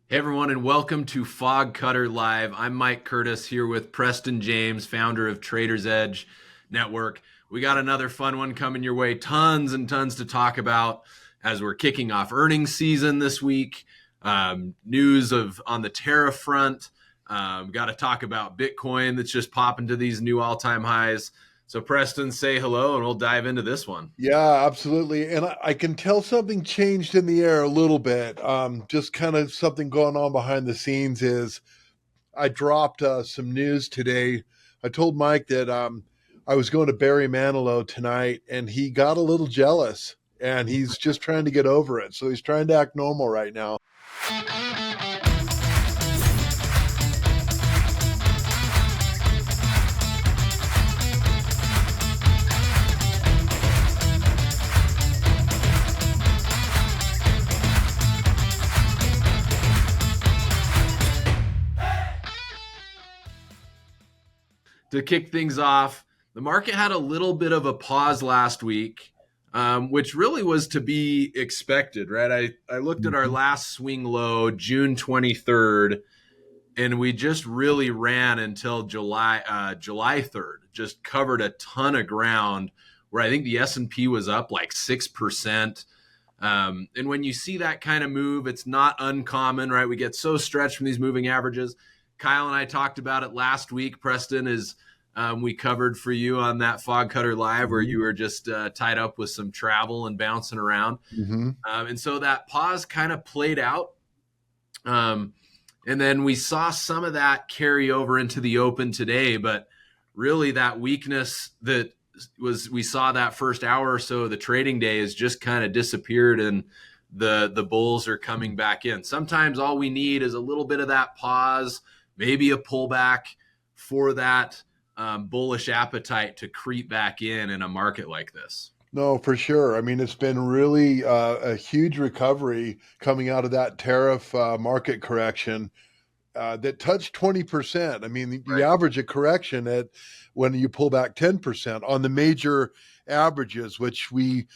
Hey everyone, and welcome to FogCutter Live. I'm Mike Curtis here with Preston James, founder of Trader's Edge Network. We got another fun one coming your way. Tons and tons to talk about as we're kicking off earnings season this week. News on the tariff front. Got to talk about Bitcoin that's just popping to these new all-time highs. So Preston, say hello, and we'll dive into this one. Yeah, absolutely. And I can tell something changed in the air a little bit. Just kind of something going on behind the scenes is I dropped some news today. I told Mike that I was going to Barry Manilow tonight, and he got a little jealous, and he's just trying to get over it. So he's trying to act normal right now. To kick things off, the market had a little bit of a pause last week, which really was to be expected, right? I looked at our last swing low, June 23rd, and we just really ran until July 3rd. Just covered a ton of ground where I think the S&P was up like 6%. And when you see that kind of move, it's not uncommon, right? We get so stretched from these moving averages. Kyle and I talked about it last week. Preston is we covered for you on that FogCutter Live where you were just tied up with some travel and bouncing around. Mm-hmm. And so that pause kind of played out. And then we saw some of that carry over into the open today, but really that weakness that we saw that first hour or so of the trading day has just kind of disappeared, and the bulls are coming back in. Sometimes all we need is a little bit of that pause, maybe a pullback for that bullish appetite to creep back in a market like this. No, for sure. I mean, it's been really a huge recovery coming out of that tariff market correction that touched 20%. I mean, you average a correction at when you pull back 10% on the major averages, which we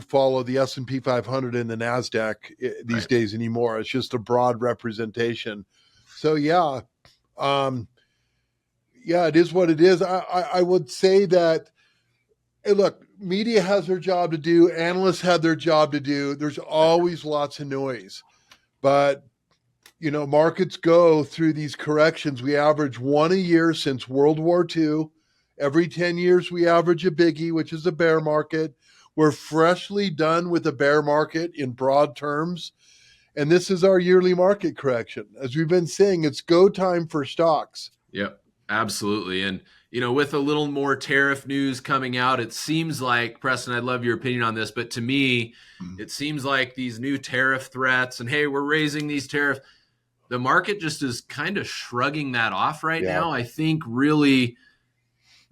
follow the S&P 500 and the NASDAQ these days anymore. It's just a broad representation. So yeah, it is what it is. I would say that, hey, look, media has their job to do. Analysts have their job to do. There's always lots of noise, but markets go through these corrections. We average one a year since World War II. Every 10 years, we average a biggie, which is a bear market. We're freshly done with a bear market in broad terms. And this is our yearly market correction. As we've been saying, it's go time for stocks. Yep, absolutely. And, with a little more tariff news coming out, it seems like, Preston, I'd love your opinion on this, but to me, it seems like these new tariff threats and, hey, we're raising these tariffs, the market just is kind of shrugging that off right now. I think really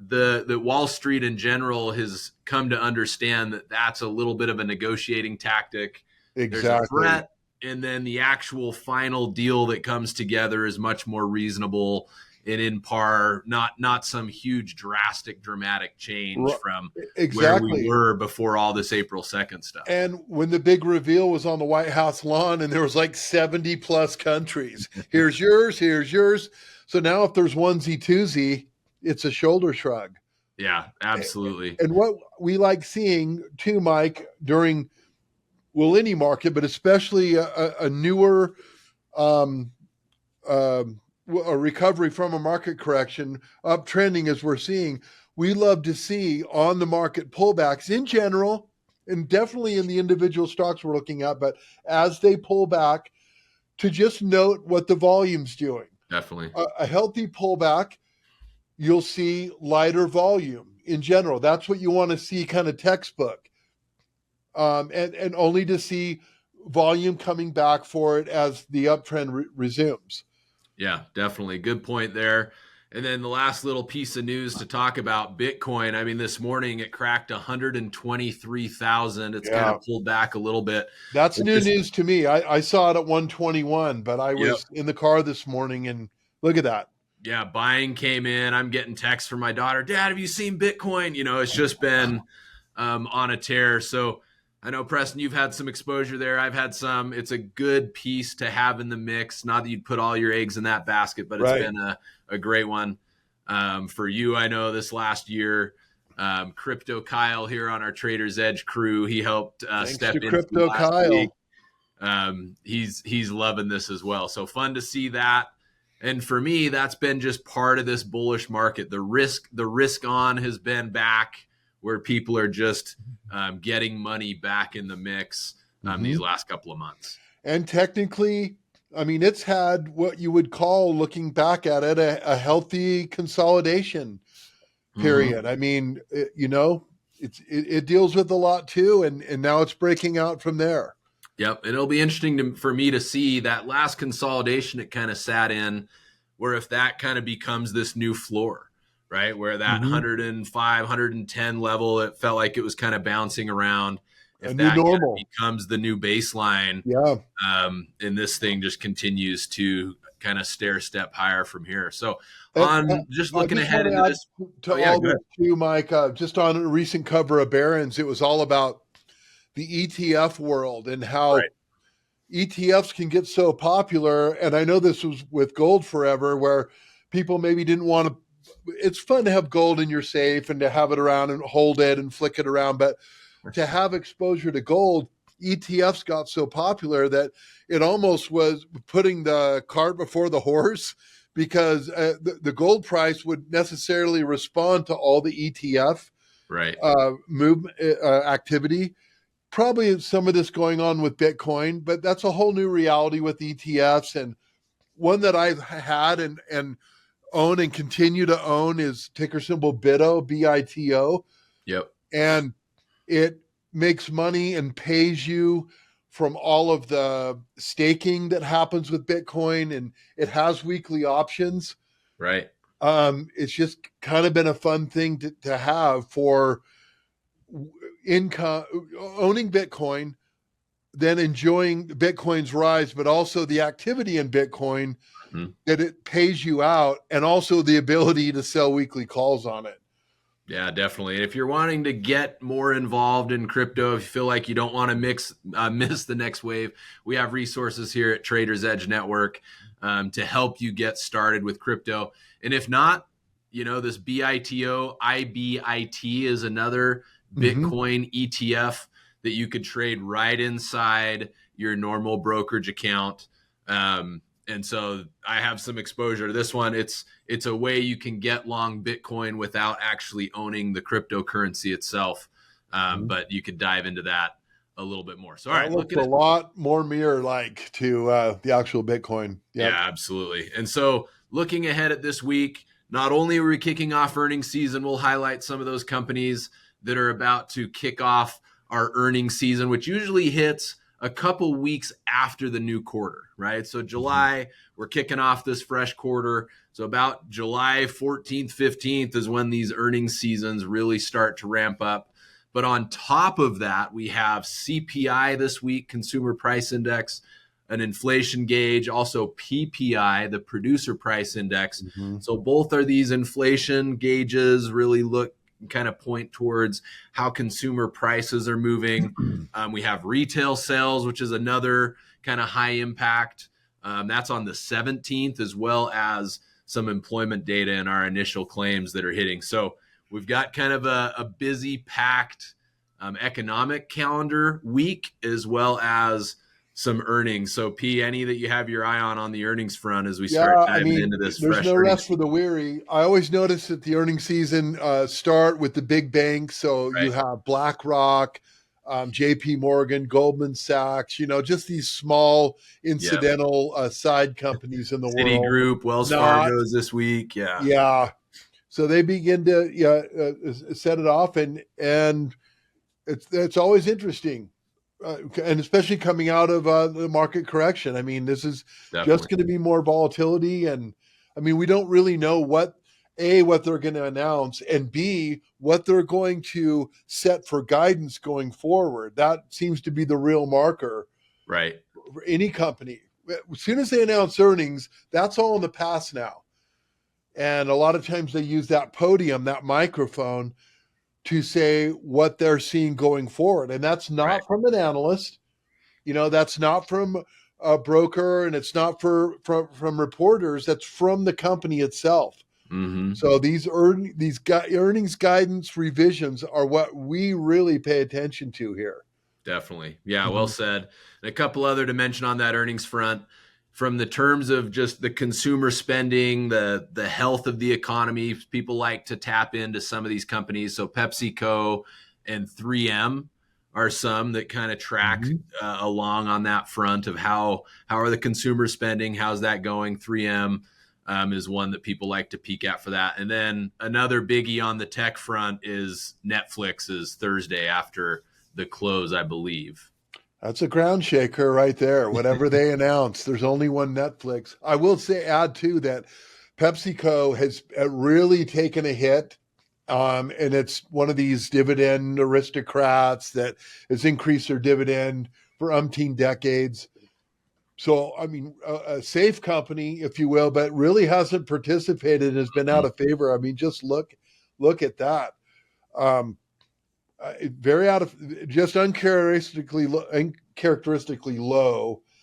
the Wall Street in general has come to understand that that's a little bit of a negotiating tactic. Exactly. There's a threat, and then the actual final deal that comes together is much more reasonable and in par, not some huge dramatic change from where we were before all this April 2nd stuff. And when the big reveal was on the White House lawn and there was like 70 plus countries, here's yours. So now if there's onesie twosie, it's a shoulder shrug. Yeah, absolutely. And what we like seeing too, Mike, during any market, but especially a newer a recovery from a market correction, uptrending as we're seeing, we love to see on the market pullbacks in general, and definitely in the individual stocks we're looking at, but as they pull back, to just note what the volume's doing. Definitely. A healthy pullback, you'll see lighter volume in general. That's what you want to see, kind of textbook. And only to see volume coming back for it as the uptrend resumes. Yeah, definitely. Good point there. And then the last little piece of news to talk about, Bitcoin. I mean, this morning it cracked 123,000. It's kind of pulled back a little bit. That's new news to me. I saw it at 121, but I was in the car this morning and look at that. Yeah, buying came in. I'm getting texts from my daughter. Dad, have you seen Bitcoin? It's just been on a tear. So I know, Preston, you've had some exposure there. I've had some. It's a good piece to have in the mix. Not that you'd put all your eggs in that basket, but it's Right. been a great one for you. I know this last year, Crypto Kyle here on our Trader's Edge crew, he helped Thanks step to in Crypto last week. Kyle. He's loving this as well. So fun to see that. And for me, that's been just part of this bullish market. The risk on has been back, where people are just getting money back in the mix these last couple of months. And technically, I mean, it's had what you would call, looking back at it, a healthy consolidation period. I mean, it deals with a lot too, and now it's breaking out from there. Yep. And it'll be interesting for me to see that last consolidation it kind of sat in, where if that kind of becomes this new floor, right? Where that 105, 110 level, it felt like it was kind of bouncing around. If that kind of becomes the new baseline, and this thing just continues to kind of stair step higher from here. So just looking ahead into this. All this too, Mike, just on a recent cover of Barron's, it was all about the ETF world and how ETFs can get so popular. And I know this was with gold forever, where people maybe didn't want to. It's fun to have gold in your safe and to have it around and hold it and flick it around. But to have exposure to gold, ETFs got so popular that it almost was putting the cart before the horse, because the gold price would necessarily respond to all the ETF movement activity. Probably some of this going on with Bitcoin, but that's a whole new reality with ETFs. And one that I've had and own and continue to own is ticker symbol BITO, BITO. Yep. And it makes money and pays you from all of the staking that happens with Bitcoin, and it has weekly options. Right. It's just kind of been a fun thing to have for income, owning Bitcoin, then enjoying Bitcoin's rise, but also the activity in Bitcoin that it pays you out, and also the ability to sell weekly calls on it. Yeah, definitely. If you're wanting to get more involved in crypto, if you feel like you don't want to miss the next wave, we have resources here at Trader's Edge Network to help you get started with crypto. And if not, this BITO, IBIT is another Bitcoin ETF that you could trade right inside your normal brokerage account. And so I have some exposure to this one. It's a way you can get long Bitcoin without actually owning the cryptocurrency itself. But you could dive into that a little bit more. So, all right, looks a lot more mirror-like to the actual Bitcoin. Yep. Yeah, absolutely. And so looking ahead at this week, not only are we kicking off earnings season, we'll highlight some of those companies that are about to kick off our earnings season, which usually hits a couple weeks after the new quarter, right? So July, we're kicking off this fresh quarter. So about July 14th, 15th is when these earnings seasons really start to ramp up. But on top of that, we have CPI this week, Consumer Price Index, an inflation gauge, also PPI, the Producer Price Index. So both are these inflation gauges, really kind of point towards how consumer prices are moving. We have retail sales, which is another kind of high impact. That's on the 17th, as well as some employment data in our initial claims that are hitting. So we've got kind of a busy, packed economic calendar week, as well as some earnings. So P, any that you have your eye on the earnings front as we start diving into this fresh there's no rest for the weary. I always notice that the earnings season start with the big banks. So you have BlackRock, JP Morgan, Goldman Sachs, just these small incidental side companies in the world. Citigroup, Wells Fargo's this week. Yeah. So they begin to set it off, and it's always interesting. And especially coming out of the market correction. I mean, this is just going to be more volatility. And I mean, we don't really know what they're going to announce, and B, what they're going to set for guidance going forward. That seems to be the real marker. Right. For any company. As soon as they announce earnings, that's all in the past now. And a lot of times they use that podium, that microphone, to say what they're seeing going forward. And that's not Right. from an analyst, that's not from a broker, and it's not from reporters. That's from the company itself. Mm-hmm. So these earnings guidance revisions are what we really pay attention to here. Definitely. Yeah, well said. And a couple other to mention on that earnings front, from the terms of just the consumer spending, the health of the economy, people like to tap into some of these companies. So PepsiCo and 3M are some that kind of track along on that front of how are the consumers spending, how's that going. 3M is one that people like to peek at for that. And then another biggie on the tech front is Netflix's Thursday after the close, I believe. That's a ground shaker right there. Whatever they announce, there's only one Netflix. I will add too that PepsiCo has really taken a hit. And it's one of these dividend aristocrats that has increased their dividend for umpteen decades. So, I mean, a safe company, if you will, but really hasn't participated, has been out of favor. I mean, just look at that. Very out of, just uncharacteristically low.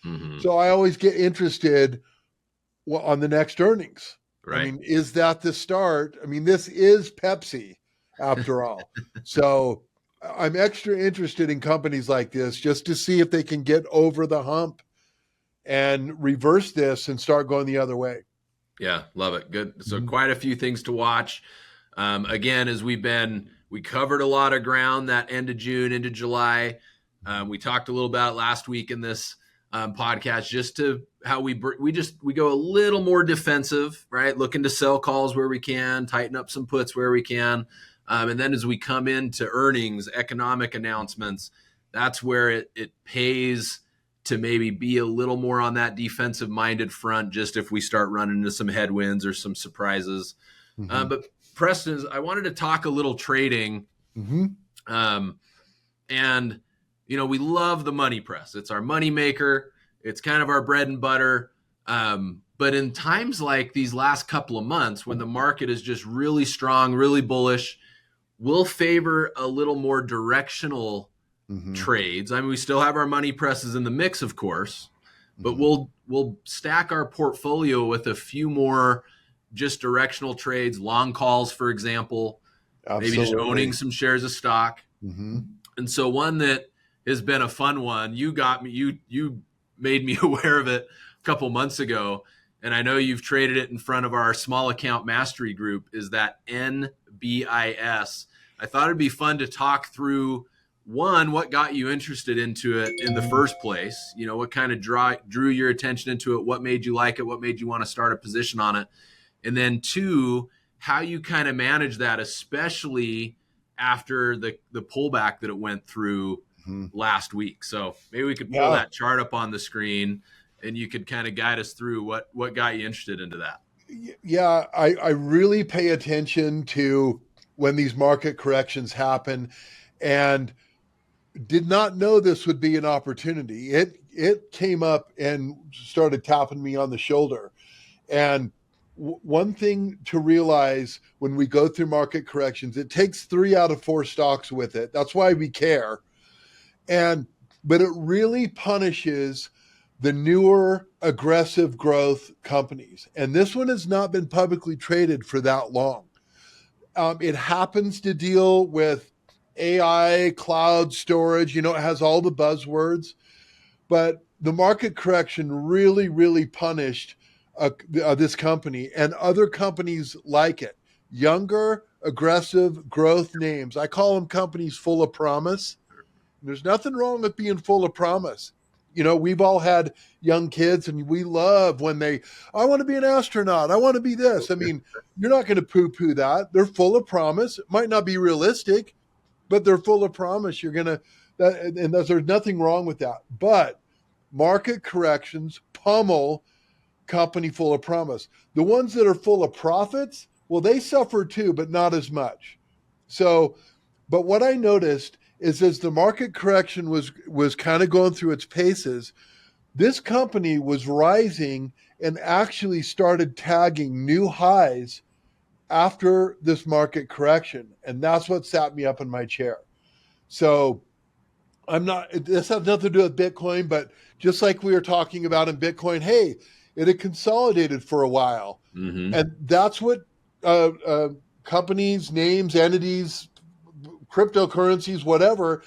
Mm-hmm. So I always get interested on the next earnings. Right. I mean, is that the start? I mean, this is Pepsi after all. So I'm extra interested in companies like this just to see if they can get over the hump and reverse this and start going the other way. Yeah, love it. Good. So quite a few things to watch. Again, as we covered a lot of ground that end of June into July. We talked a little about it last week in this podcast, just to how we go a little more defensive, right? Looking to sell calls where we can, tighten up some puts where we can. And then as we come into earnings, economic announcements, that's where it pays to maybe be a little more on that defensive minded front, just if we start running into some headwinds or some surprises. But Preston, I wanted to talk a little trading. And, we love the money press. It's our money maker. It's kind of our bread and butter. But in times like these last couple of months, when the market is just really strong, really bullish, we'll favor a little more directional trades. I mean, we still have our money presses in the mix, of course, but we'll stack our portfolio with a few more just directional trades, long calls, for example. Absolutely. Maybe just owning some shares of stock. And so one that has been a fun one, you made me aware of it a couple months ago, and I know you've traded it in front of our small account mastery group, is that NBIS. I thought it'd be fun to talk through, one, what got you interested into it in the first place? What kind of drew your attention into it? What made you like it? What made you want to start a position on it? And then two, how you kind of manage that, especially after the pullback that it went through last week. So maybe we could pull that chart up on the screen and you could kind of guide us through what got you interested into that. Yeah, I really pay attention to when these market corrections happen, and did not know this would be an opportunity. It came up and started tapping me on the shoulder. And one thing to realize when we go through market corrections, it takes 3 out of 4 stocks with it. That's why we care. But it really punishes the newer aggressive growth companies. And this one has not been publicly traded for that long. It happens to deal with AI, cloud storage, it has all the buzzwords, but the market correction really, really punished this company and other companies like it. Younger, aggressive growth names. I call them companies full of promise. There's nothing wrong with being full of promise. We've all had young kids and we love when I want to be an astronaut. I want to be this. I mean, you're not going to poo-poo that. They're full of promise. It might not be realistic, but they're full of promise. There's nothing wrong with that. But market corrections pummel company full of promise. The ones that are full of profits, well, they suffer too, but not as much. So, but what I noticed is as the market correction was kind of going through its paces, this company was rising and actually started tagging new highs after this market correction. And that's what sat me up in my chair. So this has nothing to do with Bitcoin, but just like we were talking about in Bitcoin, hey, it had consolidated for a while. Mm-hmm. And that's what companies, names, entities, cryptocurrencies, whatever,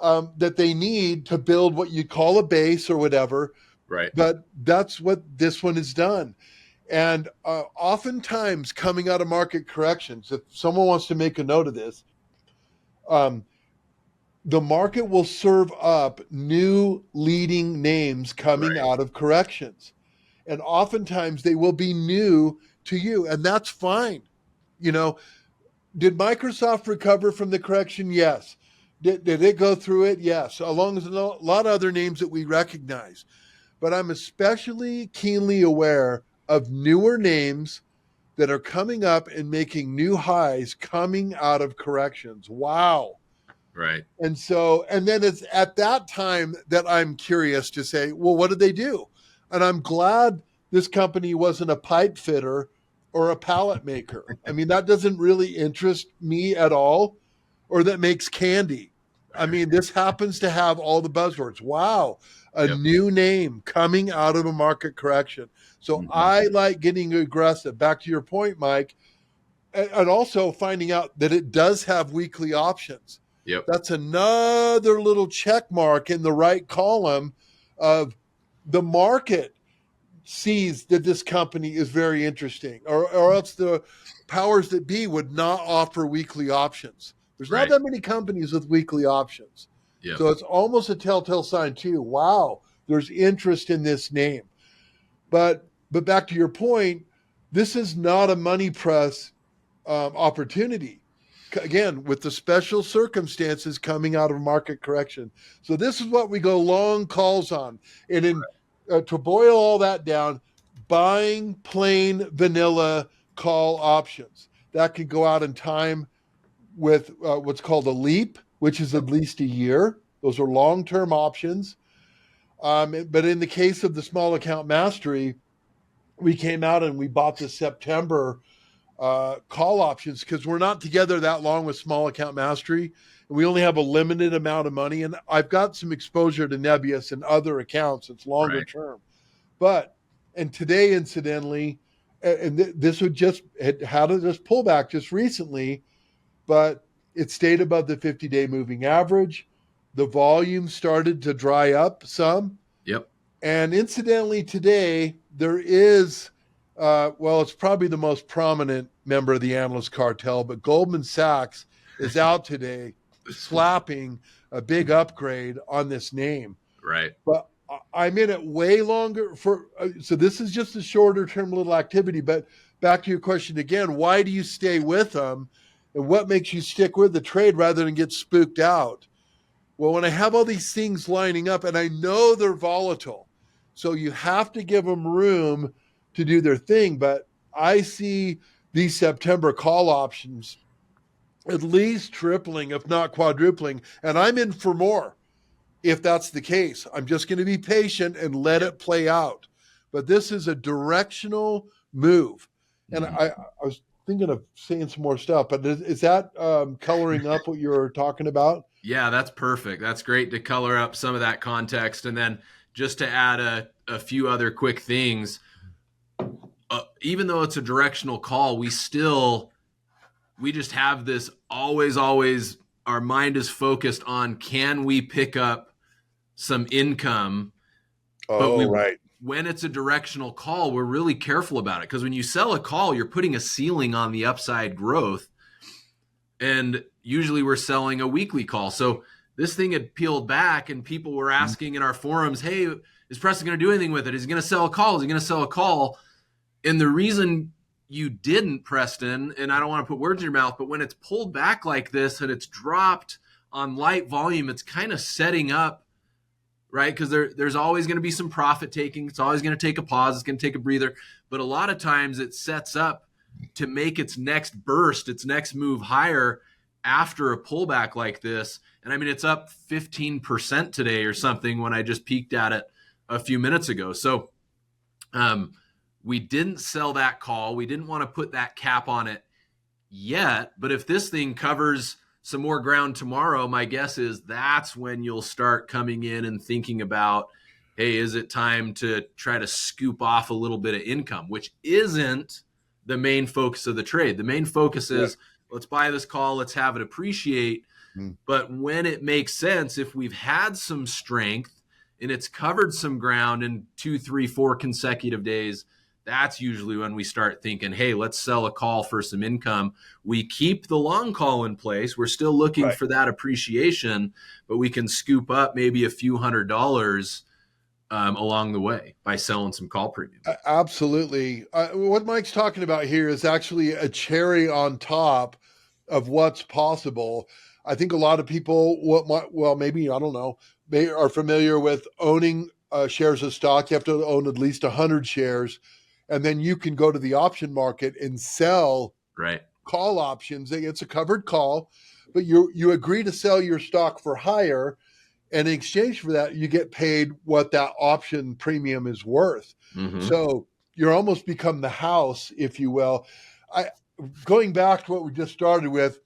that they need to build what you call a base or whatever. Right. But that's what this one has done. And oftentimes coming out of market corrections, if someone wants to make a note of this, the market will serve up new leading names coming out of corrections. And oftentimes they will be new to you, and that's fine. You know, did Microsoft recover from the correction? Yes. Did it go through it? Yes, along with a lot of other names that we recognize. But I'm especially keenly aware of newer names that are coming up and making new highs coming out of corrections. Wow. Right. And then it's at that time that I'm curious to say, well, what did they do? And I'm glad this company wasn't a pipe fitter or a pallet maker. I mean, that doesn't really interest me at all, or that makes candy. I mean, this happens to have all the buzzwords. Wow, a new name coming out of a market correction. So I like getting aggressive. Back to your point, Mike, and also finding out that it does have weekly options. Yep. That's another little check mark in the right column of the market sees that this company is very interesting, or else the powers that be would not offer weekly options. There's not that many companies with weekly options. Yep. So it's almost a telltale sign too. Wow, there's interest in this name. But back to your point, this is not a money press opportunity. Again, with the special circumstances coming out of market correction. So this is what we go long calls on. And to boil all that down, buying plain vanilla call options. That can go out in time with what's called a leap, which is at least a year. Those are long-term options. But in the case of the small account mastery, we came out and we bought the September call options because we're not together that long with small account mastery. And we only have a limited amount of money. And I've got some exposure to Nebius and other accounts. It's longer term. And today, incidentally, and this would just had this pullback just recently, but it stayed above the 50-day moving average. The volume started to dry up some. Yep. And incidentally, today there is, it's probably the most prominent member of the analyst cartel, but Goldman Sachs is out today slapping a big upgrade on this name. Right. But I'm in it way longer so this is just a shorter term little activity. But back to your question again, why do you stay with them? And what makes you stick with the trade rather than get spooked out? Well, when I have all these things lining up and I know they're volatile, so you have to give them room to do their thing. But I see these September call options at least tripling, if not quadrupling, and I'm in for more. If that's the case, I'm just going to be patient and let it play out. But this is a directional move. And I was thinking of saying some more stuff, but is that coloring up what you're talking about? Yeah, that's perfect. That's great to color up some of that context. And then just to add a few other quick things, even though it's a directional call, we just have this always, our mind is focused on, can we pick up some income? When it's a directional call, we're really careful about it, because when you sell a call, you're putting a ceiling on the upside growth, and usually we're selling a weekly call. So this thing had peeled back, and people were asking in our forums, hey, is Preston going to do anything with it? Is he going to sell a call? Is he going to sell a call? And the reason you didn't, Preston, and I don't want to put words in your mouth, but when it's pulled back like this and it's dropped on light volume, it's kind of setting up, right? Because there's always going to be some profit taking. It's always going to take a pause. It's going to take a breather. But a lot of times it sets up to make its next burst, its next move higher after a pullback like this. And I mean, it's up 15% today or something when I just peeked at it a few minutes ago. So we didn't sell that call. We didn't want to put that cap on it yet. But if this thing covers some more ground tomorrow, my guess is that's when you'll start coming in and thinking about, hey, is it time to try to scoop off a little bit of income, which isn't the main focus of the trade. The main focus is, let's buy this call, let's have it appreciate. But when it makes sense, if we've had some strength and it's covered some ground in 2, 3, 4 consecutive days, that's usually when we start thinking, hey, let's sell a call for some income. We keep the long call in place. We're still looking for that appreciation, but we can scoop up maybe a few $100 along the way by selling some call premium. Absolutely. What Mike's talking about here is actually a cherry on top of what's possible. I think a lot of people, maybe, I don't know, they are familiar with owning shares of stock. You have to own at least 100 shares, and then you can go to the option market and sell call options. It's a covered call, but you agree to sell your stock for higher, and in exchange for that, you get paid what that option premium is worth. So you're almost become the house, if you will. Going back to what we just started with,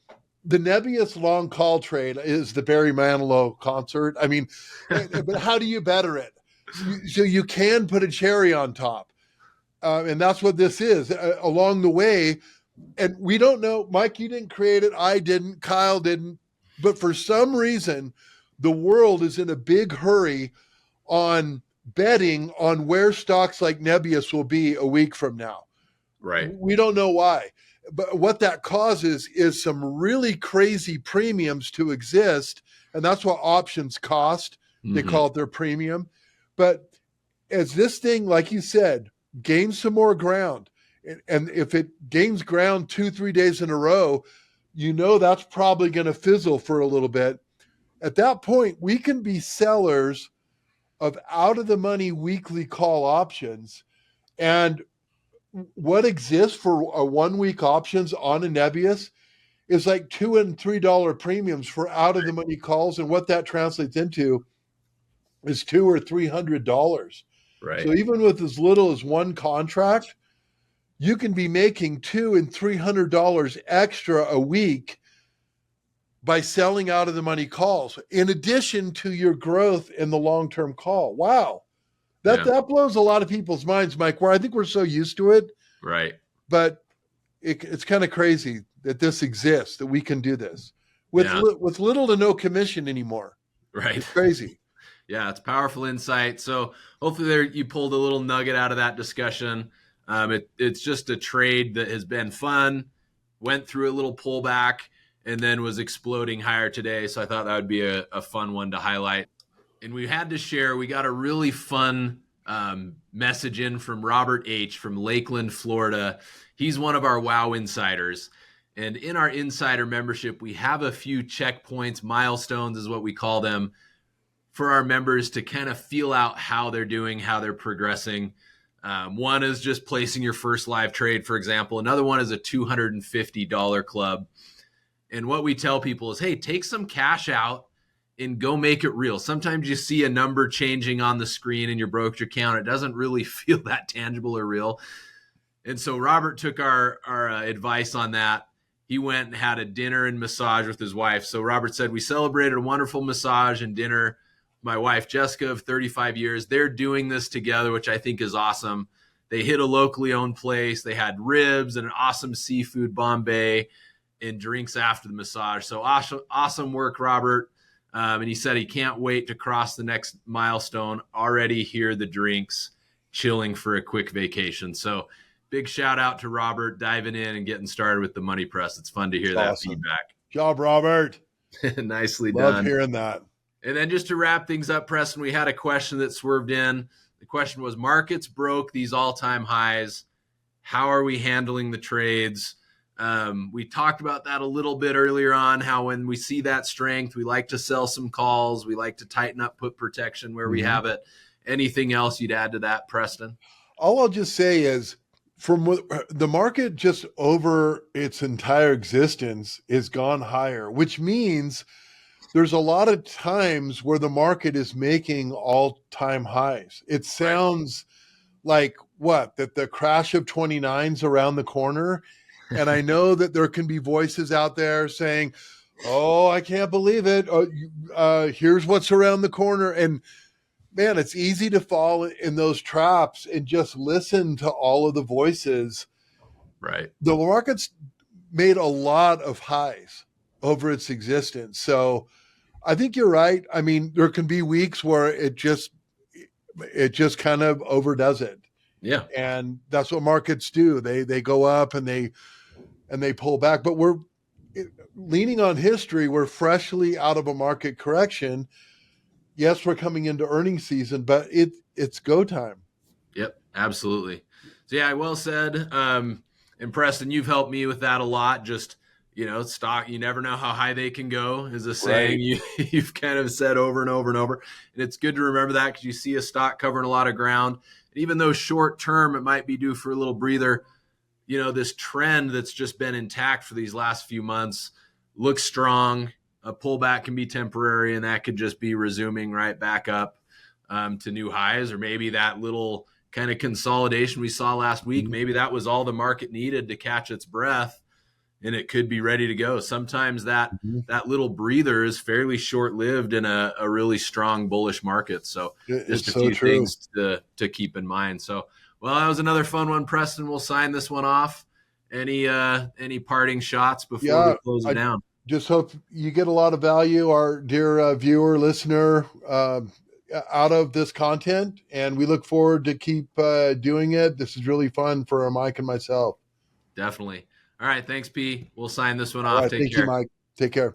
the Nebius long call trade is the Barry Manilow concert. I mean, but how do you better it? So you can put a cherry on top. And that's what this is along the way. And we don't know, Mike, you didn't create it. I didn't, Kyle didn't. But for some reason, the world is in a big hurry on betting on where stocks like Nebius will be a week from now. We don't know why. But what that causes is some really crazy premiums to exist. And that's what options cost. They call it their premium. But as this thing, like you said, gains some more ground, and if it gains ground 2-3 days in a row, that's probably going to fizzle for a little bit. At that point, we can be sellers of out of the money weekly call options. And what exists for a 1 week options on a Nebius is like $2 and $3 premiums for out of the money calls. And what that translates into is $200 or $300. So even with as little as one contract, you can be making $200 and $300 extra a week by selling out of the money calls, in addition to your growth in the long-term call. Wow. That blows a lot of people's minds, Mike, where I think we're so used to it. But it's kind of crazy that this exists, that we can do this with little to no commission anymore. It's crazy. Yeah, it's powerful insight. So hopefully you pulled a little nugget out of that discussion. It's just a trade that has been fun, went through a little pullback, and then was exploding higher today. So I thought that would be a fun one to highlight. And we had to share, we got a really fun message in from Robert H. from Lakeland, Florida. He's one of our WOW insiders. And in our insider membership, we have a few checkpoints, milestones is what we call them, for our members to kind of feel out how they're doing, how they're progressing. One is just placing your first live trade, for example. Another one is a $250 club. And what we tell people is, hey, take some cash out and go make it real. Sometimes you see a number changing on the screen in your brokerage account. It doesn't really feel that tangible or real. And so Robert took our advice on that. He went and had a dinner and massage with his wife. So Robert said, we celebrated a wonderful massage and dinner. My wife, Jessica, of 35 years, they're doing this together, which I think is awesome. They hit a locally owned place. They had ribs and an awesome seafood Bombay and drinks after the massage. So awesome work, Robert. And he said he can't wait to cross the next milestone. Already hear the drinks, chilling for a quick vacation. So big shout out to Robert diving in and getting started with the money press. It's fun to hear that feedback. Good job, Robert. Nicely Love done. hearing that. And then just to wrap things up, Preston, we had a question that swerved in. The question was, markets broke these all-time highs. How are we handling the trades? We talked about that a little bit earlier on, how when we see that strength, we like to sell some calls. We like to tighten up put protection where we have it. Anything else you'd add to that, Preston? All I'll just say is, from the market just over its entire existence is gone higher, which means there's a lot of times where the market is making all-time highs. It sounds like that the crash of 29's around the corner. And I know that there can be voices out there saying, "Oh, I can't believe it. Here's what's around the corner." And man, it's easy to fall in those traps and just listen to all of the voices. Right. The market's made a lot of highs over its existence. So I think you're right. I mean, there can be weeks where it just kind of overdoes it. Yeah. And that's what markets do. They go up and they pull back, but we're leaning on history. We're freshly out of a market correction. Yes, we're coming into earnings season, but it's go time. Yep, absolutely. So yeah, well said. And Preston, you've helped me with that a lot. Just, stock, you never know how high they can go is a saying you've kind of said over and over and over. And it's good to remember that because you see a stock covering a lot of ground. And even though short term, it might be due for a little breather, this trend that's just been intact for these last few months looks strong. A pullback can be temporary, and that could just be resuming right back up to new highs, or maybe that little kind of consolidation we saw last week, maybe that was all the market needed to catch its breath, and it could be ready to go. Sometimes that little breather is fairly short-lived in a really strong bullish market. So just a few things to keep in mind. So, well, that was another fun one, Preston. We'll sign this one off. Any parting shots before we close it down? Just hope you get a lot of value, our dear viewer, listener, out of this content. And we look forward to keep doing it. This is really fun for Mike and myself. Definitely. All right. Thanks, P. We'll sign this one off. Take care. Thank you, Mike. Take care.